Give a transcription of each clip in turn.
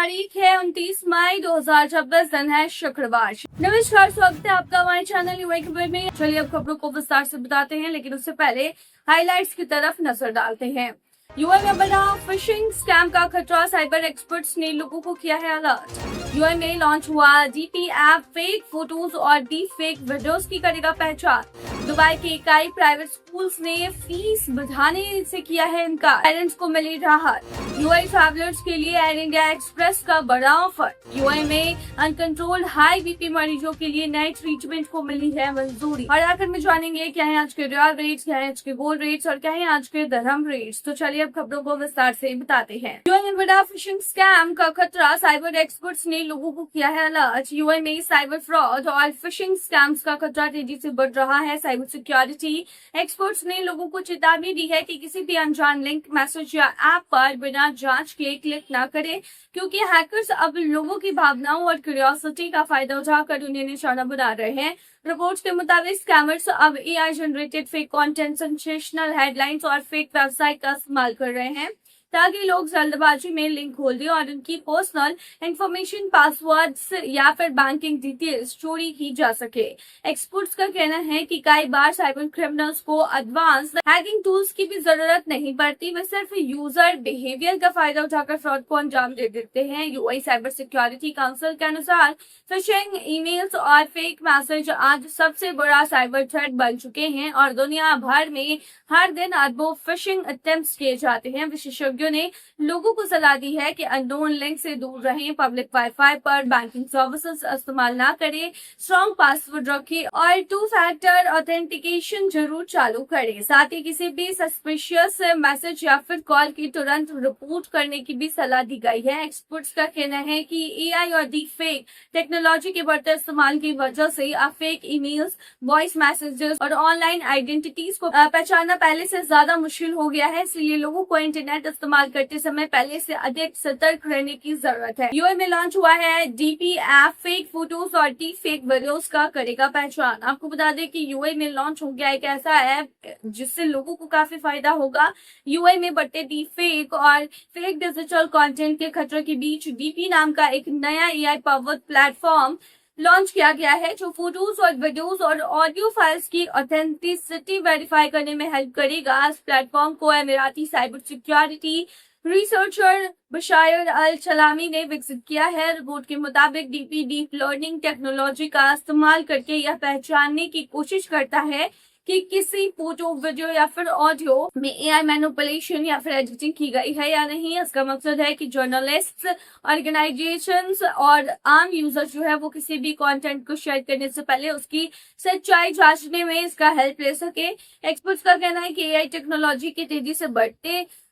तारीख है 29 मई 2026, दिन है शुक्रवार। नमस्कार, स्वागत है आपका हमारे चैनल यूआई खबर में। चलिए अब खबरों को विस्तार से बताते हैं, लेकिन उससे पहले हाइलाइट्स की तरफ नजर डालते हैं। यूआई में बना फिशिंग स्कैम का खतरा, साइबर एक्सपर्ट्स ने लोगों को किया है अलर्ट। यूआई में लॉन्च हुआ डीपी ऐप फेक फोटोज और डीप फेक वीडियोस की करेगा पहचान। दुबई के कई प्राइवेट स्कूल्स ने फीस बढ़ाने से किया है इनकार, पेरेंट्स को मिली राहत। यूआई ट्रैवलर्स के लिए एयर इंडिया एक्सप्रेस का बड़ा ऑफर। यूआई में अनकंट्रोल्ड हाई बीपी मरीजों के लिए नए ट्रीटमेंट को मिली है मंजूरी। और आखिर में जानेंगे क्या है आज के रियल रेट्स, क्या है आज के गोल्ड रेट्स और क्या है आज के दरहम रेट्स। तो चलिए अब खबरों को विस्तार से बताते हैं। यूआई में बड़ा फिशिंग स्कैम का खतरा, साइबर एक्सपर्ट्स ने लोगों को किया है अलर्ट। यूआई में साइबर फ्रॉड और फिशिंग स्कैम्स का खतरा तेजी से बढ़ रहा है। साइबर सिक्योरिटी एक्सपर्ट्स ने लोगों को चेतावनी दी है कि किसी भी अनजान लिंक, मैसेज या ऐप पर बिना जांच के क्लिक न करें, क्योंकि हैकर्स अब लोगों की भावनाओं और क्यूरियोसिटी का फायदा उठाकर उन्हें निशाना बना रहे हैं। रिपोर्ट्स के मुताबिक स्कैमर्स अब AI generated fake content, sensational headlines और फेक वेबसाइट का इस्तेमाल कर रहे हैं ताकि लोग जल्दबाजी में लिंक खोल दें और उनकी पर्सनल इंफॉर्मेशन, पासवर्ड्स या फिर बैंकिंग डिटेल्स चोरी की जा सके। एक्सपर्ट्स का कहना है कि कई बार साइबर क्रिमिनल्स को एडवांस हैकिंग टूल्स की भी जरूरत नहीं पड़ती, वे सिर्फ यूजर बिहेवियर का फायदा उठाकर फ्रॉड को अंजाम दे देते हैं। यूआई साइबर सिक्योरिटी काउंसिल के अनुसार फिशिंग ईमेल्स और फेक मैसेज आज सबसे बड़ा साइबर थ्रेट बन चुके हैं और दुनिया भर में हर दिन अरबों फिशिंग अटेम्प्ट्स किए जाते हैं। विशेषज्ञों ने लोगों को सलाह दी है कि अननोन लिंक से दूर रहें, पब्लिक वाईफाई पर बैंकिंग सर्विसेज इस्तेमाल ना करें, स्ट्रॉन्ग पासवर्ड रखें और 2 फैक्टर ऑथेंटिकेशन जरूर चालू करें। साथ ही किसी भी सस्पिशियस मैसेज या फिर कॉल की तुरंत रिपोर्ट करने की भी सलाह दी गई है। एक्सपर्ट्स का कहना है कि एआई और डीप फेक टेक्नोलॉजी के बढ़ते इस्तेमाल की वजह से अब फेक ईमेल्स, वॉइस मैसेजेस और ऑनलाइन आइडेंटिटीज को पहचानना पहले से ज्यादा मुश्किल हो गया है। इसलिए लोगों को इंटरनेट इस्तेमाल करते समय पहले से अधिक सतर्क रहने की जरूरत है। यूआई में लॉन्च हुआ है डीपी ऐप फेक फोटोज और डीप फेक वीडियोस का करेगा पहचान। आपको बता दें कि यूआई में लॉन्च हो गया एक ऐसा ऐप जिससे लोगों को काफी फायदा होगा। यूआई में बढ़ते डीप फेक और फेक डिजिटल कंटेंट के खतरे के बीच डीपी नाम का एक नया एआई पावर्ड प्लेटफॉर्म लॉन्च किया गया है, जो फोटोज और वीडियोस और ऑडियो फाइल्स की ऑथेंटिसिटी वेरीफाई करने में हेल्प करेगा। इस प्लेटफॉर्म को अमीराती साइबर सिक्योरिटी रिसर्चर बशायर अल चलामी ने विकसित किया है। रिपोर्ट के मुताबिक डीपी डीप लर्निंग टेक्नोलॉजी का इस्तेमाल करके यह पहचानने की कोशिश करता है कि किसी फोटो, वीडियो या फिर ऑडियो में एआई मैनिपुलेशन या फिर एडिटिंग की गई है या नहीं। इसका मकसद है कि जर्नलिस्ट, ऑर्गेनाइजेशंस और आम यूजर जो है वो किसी भी कंटेंट को शेयर करने से पहले उसकी सच्चाई जांचने में इसका हेल्प ले सके। एक्सपर्ट्स का कहना है कि एआई टेक्नोलॉजी के तेजी से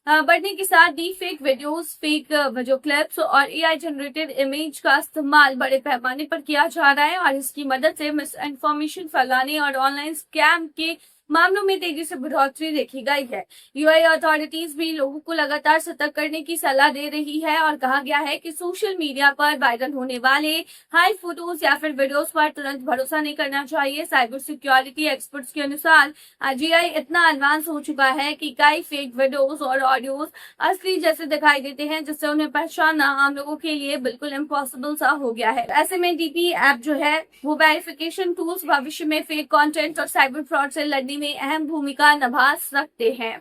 बढ़ने के साथ deep fake videos, fake video clips और एआई जनरेटेड इमेज का इस्तेमाल बड़े पैमाने पर किया जा रहा है और इसकी मदद से मिस इन्फॉर्मेशन फैलाने और ऑनलाइन स्कैम के मामलों में तेजी से बढ़ोतरी देखी गई है। यूआई अथॉरिटीज भी लोगों को लगातार सतर्क करने की सलाह दे रही है और कहा गया है कि सोशल मीडिया पर वायरल होने वाले हाई फोटोज या फिर वीडियोस पर तुरंत भरोसा नहीं करना चाहिए। साइबर सिक्योरिटी एक्सपर्ट्स के अनुसार आज एआई इतना एडवांस हो चुका है कि कई फेक वीडियोस और ऑडियोज असली जैसे दिखाई देते हैं, जिससे उन्हें पहचानना आम लोगों के लिए बिल्कुल इम्पॉसिबल सा हो गया है। ऐसे में डीपी ऐप जो है वो वेरिफिकेशन टूल्स भविष्य में फेक कंटेंट और साइबर फ्रॉड से लड़ने में अहम भूमिका निभा सकते हैं।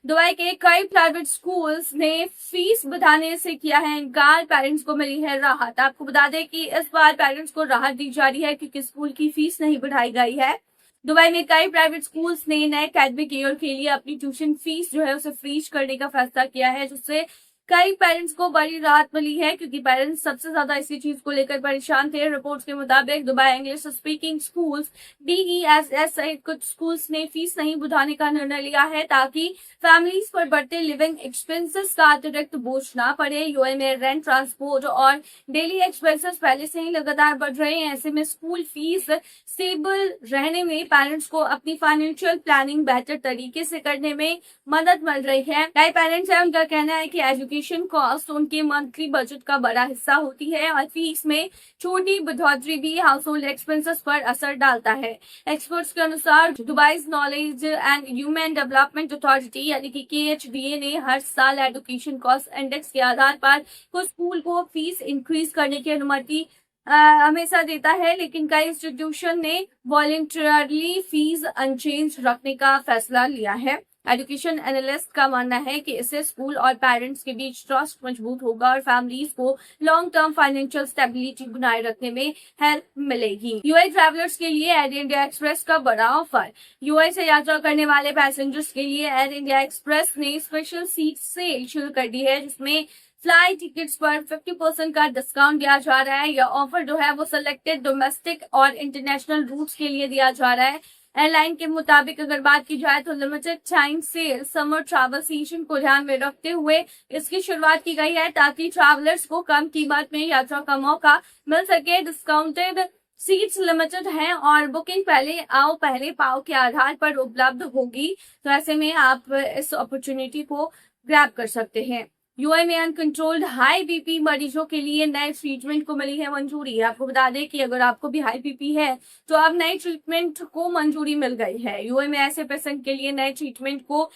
दुबई के कई प्राइवेट स्कूल्स ने फीस बढ़ाने से किया है इनकार, पेरेंट्स को मिली है राहत। आपको बता दें कि इस बार पेरेंट्स को राहत दी जा रही है क्योंकि स्कूल की फीस नहीं बढ़ाई गई है। दुबई में कई प्राइवेट स्कूल्स ने नए एकेडमिक ईयर के लिए अपनी ट्यूशन फीस जो है उसे फ्रीज करने का फैसला किया है, जिससे कई पेरेंट्स को बड़ी राहत मिली है क्योंकि पेरेंट्स सबसे ज्यादा इसी चीज को लेकर परेशान थे। रिपोर्ट्स के मुताबिक दुबई इंग्लिश स्पीकिंग स्कूल्स डीईएसएस सहित कुछ स्कूल्स ने फीस नहीं बढ़ाने का निर्णय लिया है ताकि फैमिलीज पर बढ़ते लिविंग एक्सपेंसेस का अतिरिक्त बोझ ना पड़े। यूएई में रेंट, ट्रांसपोर्ट और डेली एक्सपेंसेस पहले से ही लगातार बढ़ रहे हैं। ऐसे में स्कूल फीस स्टेबल रहने में पेरेंट्स को अपनी फाइनेंशियल प्लानिंग बेहतर तरीके से करने में मदद मिल रही है। कई पेरेंट्स हैं, उनका कहना है कि एजुकेशन एजुकेशन कॉस्ट उनके मंथली बजट का बड़ा हिस्सा होती है और फीस में छोटी बढ़ोतरी भी हाउस होल्ड एक्सपेंसेस पर असर डालता है। एक्सपर्ट्स के अनुसार Dubai knowledge and human development authority यानी कि KHDA ने हर साल एजुकेशन कॉस्ट इंडेक्स के आधार पर कुछ स्कूल को फीस इंक्रीज करने की अनुमति हमेशा देता है, लेकिन कई इंस्टीट्यूशन ने वॉलंटरली फीस अनचेंज रखने का फैसला लिया है। एजुकेशन एनालिस्ट का मानना है कि इससे स्कूल और पेरेंट्स के बीच ट्रस्ट मजबूत होगा और फैमिलीज को लॉन्ग टर्म फाइनेंशियल स्टेबिलिटी बनाए रखने में हेल्प मिलेगी। यूएई ट्रैवलर्स के लिए एयर इंडिया एक्सप्रेस का बड़ा ऑफर। यूएई से यात्रा करने वाले पैसेंजर्स के लिए एयर इंडिया एक्सप्रेस ने स्पेशल सीट सेल शुरू कर दी है, जिसमें फ्लाइट टिकट्स पर 50% का डिस्काउंट दिया जा रहा है। यह ऑफर जो है वो सिलेक्टेड डोमेस्टिक और इंटरनेशनल रूट्स के लिए दिया जा रहा है। एयरलाइन के मुताबिक अगर बात की जाए तो limited time sale summer travel season को ध्यान में रखते हुए इसकी शुरुआत की गई है, ताकि ट्रैवलर्स को कम कीमत में यात्रा का मौका मिल सके। डिस्काउंटेड सीट्स लिमिटेड हैं और बुकिंग पहले आओ पहले पाओ के आधार पर उपलब्ध होगी, तो ऐसे में आप इस अपॉर्चुनिटी को ग्रैब कर सकते हैं। यूएई में अनकंट्रोल्ड हाई बीपी मरीजों के लिए नए ट्रीटमेंट को मिली है मंजूरी। आपको बता दें कि अगर आपको भी हाई बीपी है तो अब नए ट्रीटमेंट को मंजूरी मिल गई है। यूएई में ऐसे पेशेंट के लिए नए ट्रीटमेंट को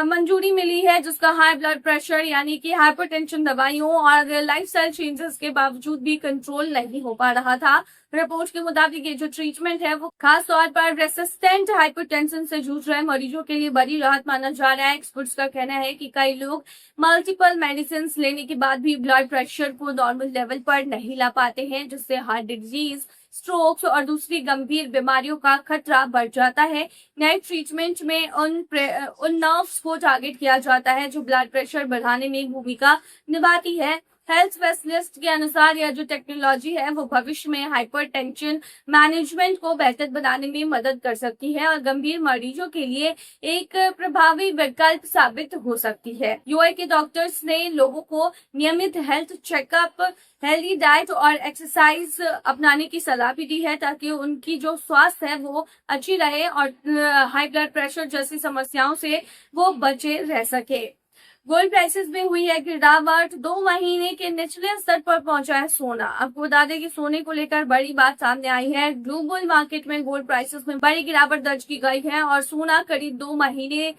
मंजूरी मिली है जिसका हाई ब्लड प्रेशर यानी कि हाइपरटेंशन दवाइयों और लाइफस्टाइल चेंजेस के बावजूद भी कंट्रोल नहीं हो पा रहा था। रिपोर्ट के मुताबिक ये जो ट्रीटमेंट है वो खास तौर पर रेसिस्टेंट हाइपरटेंशन से जूझ रहे मरीजों के लिए बड़ी राहत माना जा रहा है। एक्सपर्ट्स का कहना है कि कई लोग मल्टीपल मेडिसिन लेने के बाद भी ब्लड प्रेशर को नॉर्मल लेवल पर नहीं ला पाते हैं, जिससे हार्ट डिजीज, स्ट्रोक्स और दूसरी गंभीर बीमारियों का खतरा बढ़ जाता है। नए ट्रीटमेंट में उन नर्व्स को टारगेट किया जाता है जो ब्लड प्रेशर बढ़ाने में भूमिका निभाती है। हेल्थ स्पेशलिस्ट के अनुसार यह जो टेक्नोलॉजी है वो भविष्य में हाइपरटेंशन मैनेजमेंट को बेहतर बनाने में मदद कर सकती है और गंभीर मरीजों के लिए एक प्रभावी विकल्प साबित हो सकती है। यूएई के डॉक्टर्स ने लोगों को नियमित हेल्थ चेकअप, हेल्दी डाइट और एक्सरसाइज अपनाने की सलाह भी दी है, ताकि उनकी जो स्वास्थ्य है वो अच्छी रहे और हाई ब्लड प्रेशर जैसी समस्याओं से वो बचे रह सके। गोल्ड प्राइसेस में हुई है गिरावट। 2 महीने के निचले स्तर पर पहुंचा है सोना। आपको बता दें कि सोने को लेकर बड़ी बात सामने आई है। ग्लोबल मार्केट में गोल्ड प्राइसेस में बड़ी गिरावट दर्ज की गई है और सोना करीब 2 महीने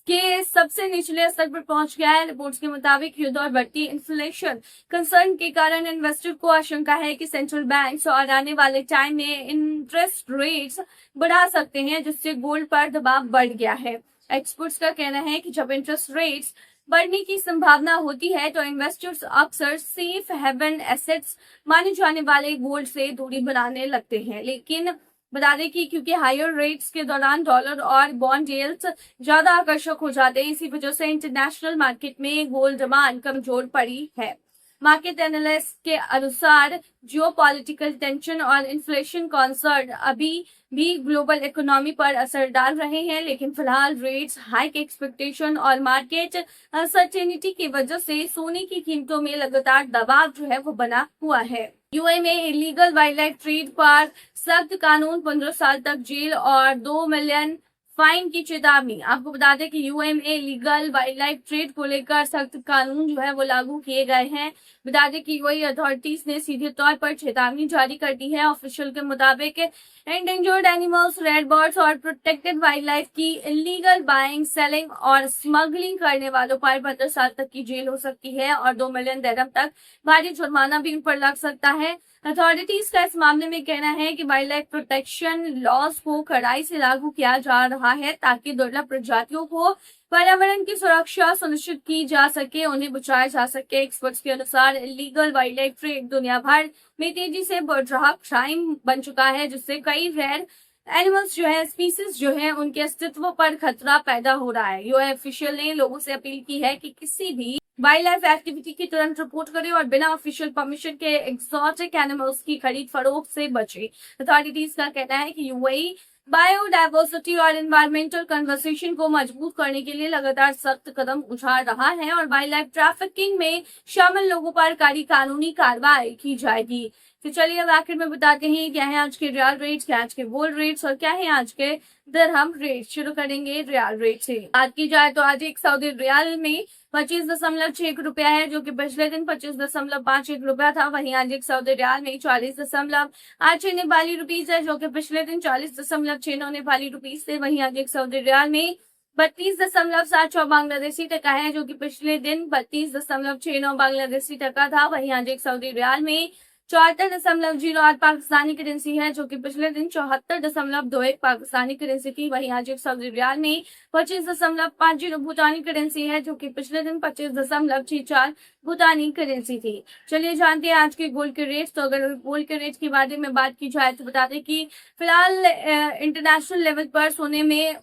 के सबसे निचले स्तर पर पहुंच गया है। रिपोर्ट्स के मुताबिक युद्ध और बढ़ती इन्फ्लेशन कंसर्न के कारण इन्वेस्टर को आशंका है कि सेंट्रल बैंक और आने वाले टाइम में इंटरेस्ट रेट्स बढ़ा सकते हैं, जिससे गोल्ड पर दबाव बढ़ गया है। एक्सपर्ट्स का कहना है कि जब इंटरेस्ट रेट्स बढ़ने की संभावना होती है तो इन्वेस्टर्स अक्सर सेफ हेवन एसेट्स माने जाने वाले गोल्ड से दूरी बनाने लगते हैं। लेकिन बता दें कि क्योंकि हायर रेट्स के दौरान डॉलर और बॉन्ड यील्ड्स ज्यादा आकर्षक हो जाते हैं, इसी वजह से इंटरनेशनल मार्केट में गोल्ड डिमांड कमजोर पड़ी है। मार्केट एनालिस्ट के अनुसार जियोपॉलिटिकल टेंशन और इन्फ्लेशन कंसर्न अभी भी ग्लोबल इकोनॉमी पर असर डाल रहे हैं, लेकिन फिलहाल रेट्स हाइक एक्सपेक्टेशन और मार्केट अनसर्टेनिटी की वजह से सोने की कीमतों में लगातार दबाव जो है वो बना हुआ है। यूएई में इलीगल वाइल्ड लाइफ ट्रेड पर सख्त कानून, 15 साल तक जेल और 2 मिलियन फाइन की चेतावनी। आपको बता दें कि यूएई में इलीगल वाइल्ड लाइफ ट्रेड को लेकर सख्त कानून जो है वो लागू किए गए हैं। बता दें कि यूएई अथॉरिटीज ने सीधे तौर पर चेतावनी जारी कर दी है। ऑफिशियल के मुताबिक एंडेंजर्ड एनिमल्स, रेड बर्ड्स और प्रोटेक्टेड वाइल्ड लाइफ की इलीगल बाइंग, सेलिंग और स्मगलिंग करने वालों पर 15 साल तक की जेल हो सकती है और 2 मिलियन दिरहम तक भारी जुर्माना भी उन पर लग सकता है। अथॉरिटीज का इस मामले में कहना है कि वाइल्ड लाइफ प्रोटेक्शन लॉज को कड़ाई से लागू किया जा रहा है ताकि दुर्लभ प्रजातियों को पर्यावरण की सुरक्षा सुनिश्चित की जा सके, उन्हें बचाया जा सके। एक्सपर्ट्स के अनुसार इलीगल वाइल्ड लाइफ ट्रेड दुनिया भर में तेजी से बढ़ रहा क्राइम बन चुका है, जिससे कई रेयर एनिमल्स जो है, स्पीसीज जो है, उनके अस्तित्व पर खतरा पैदा हो रहा है। यूएई ऑफिशियल ने लोगों से अपील की है कि किसी भी वाइल्ड लाइफ एक्टिविटी की तुरंत रिपोर्ट करें और बिना ऑफिशियल परमिशन के एक्सोटिक एनिमल्स की खरीद फरोख्त से बचे। अथॉरिटीज का कहना है कि यूएई बायोडाइवर्सिटी और एनवायरमेंटल कन्वर्सेशन को मजबूत करने के लिए लगातार सख्त कदम उठा रहा है और वाइल्ड लाइफ ट्रैफिकिंग में शामिल लोगों पर कड़ी कानूनी कार्रवाई की जाएगी। तो चलिए अब आखिर में बताते हैं क्या है आज के रियल रेट्स, क्या आज के गोल्ड रेट्स और क्या है आज के दिरहम रेट। शुरू करेंगे रियाल रेट से। बात की जाए तो आज एक सऊदी रियाल में 25.6 रुपया है, जो कि पिछले दिन 25.51 रुपया था। वहीं आज एक सऊदी रियाल में 40.8 नेपाली रुपीज है, जो कि पिछले दिन 40.6 नेपाली रुपीज थे। वहीं आज एक सऊदी रियाल में 32.74 बांग्लादेशी टका है, जो कि पिछले दिन 32.69 बांग्लादेशी टका था। वहीं आज एक सऊदी रियाल में 74.08 पाकिस्तानी करेंसी है, जो कि पिछले दिन 74.21 पाकिस्तानी करेंसी थी। वहीं आज एक सऊदी रियाल में 25.50 भूटानी करेंसी है, जो कि पिछले दिन 25.64 भूटानी करेंसी थी। चलिए जानते हैं आज के गोल्ड के रेट। तो अगर गोल्ड के रेट के बारे में बात की जाए तो बता दें कि फिलहाल इंटरनेशनल लेवल पर सोने में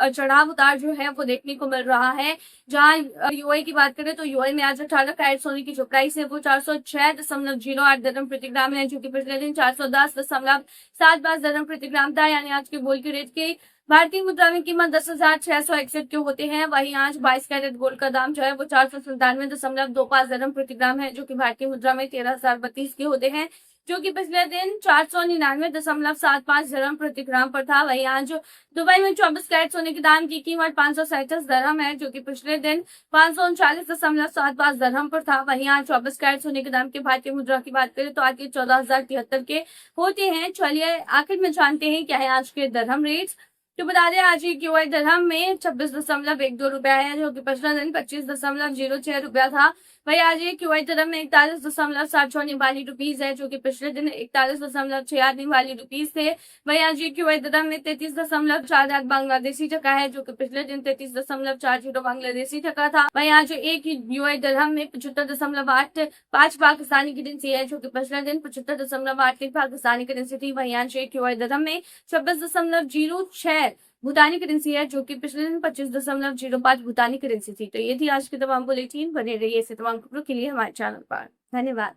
चढ़ाव उतार जो है वो देखने को मिल रहा है। जहां यूएई की बात करें तो यूएई में आज 18 कैरेट सोने की जो प्राइस है वो 406.08 दिरहम प्रति ग्राम है, जो कि पिछले दिन 410.75 दिरहम प्रति ग्राम था। यानी आज के गोल्ड के रेट के भारतीय मुद्रा में कीमत 10,661 के होते हैं। वहीं आज 22 कैरेट गोल्ड का दाम जो है वो 497.25 दिरहम प्रति ग्राम है, जो कि भारतीय मुद्रा में 13,032 के होते हैं, जो कि पिछले दिन 499.75 दिरहम प्रति ग्राम पर था। वहीं आज दुबई में 24 कैरेट सोने के दाम की कीमत 537 दिरहम है, जो कि पिछले दिन 539.75 दिरहम पर था। वहीं आज 24 कैरेट सोने के दाम की भारतीय मुद्रा की बात करें तो आज के 14,073 के होते हैं। चलिए आखिर में जानते हैं क्या है आज के दिरहम रेट। तो बता दें आज एक यूएई दिरहम में 26.12 रुपया है, जो कि पिछला दिन 25.06 रुपया था। वही आज एक यूएई दिरहम में 41.76 नेपाली रुपीज है, जो कि पिछले दिन 41.68 नेपाली रुपीज थे। वही आज एक यूएई दिरहम में 33.48 बांग्लादेशी टका है, जो कि पिछले दिन 33.40 बांग्लादेशी टका था। वही आज एक यूएई दिरहम में 75.85 पाकिस्तानी करेंसी है, जो कि पिछले दिन 75.83 पाकिस्तानी करेंसी थी। वही आज एक यूएई दिरहम में 26.06 भूटानी करेंसी है, जो कि पिछले दिन 25.05 भूटानी करेंसी थी। तो ये थी आज की तमाम बुलेटिन। बने रहिए ऐसे तमाम खबरों के लिए हमारे चैनल पर। धन्यवाद।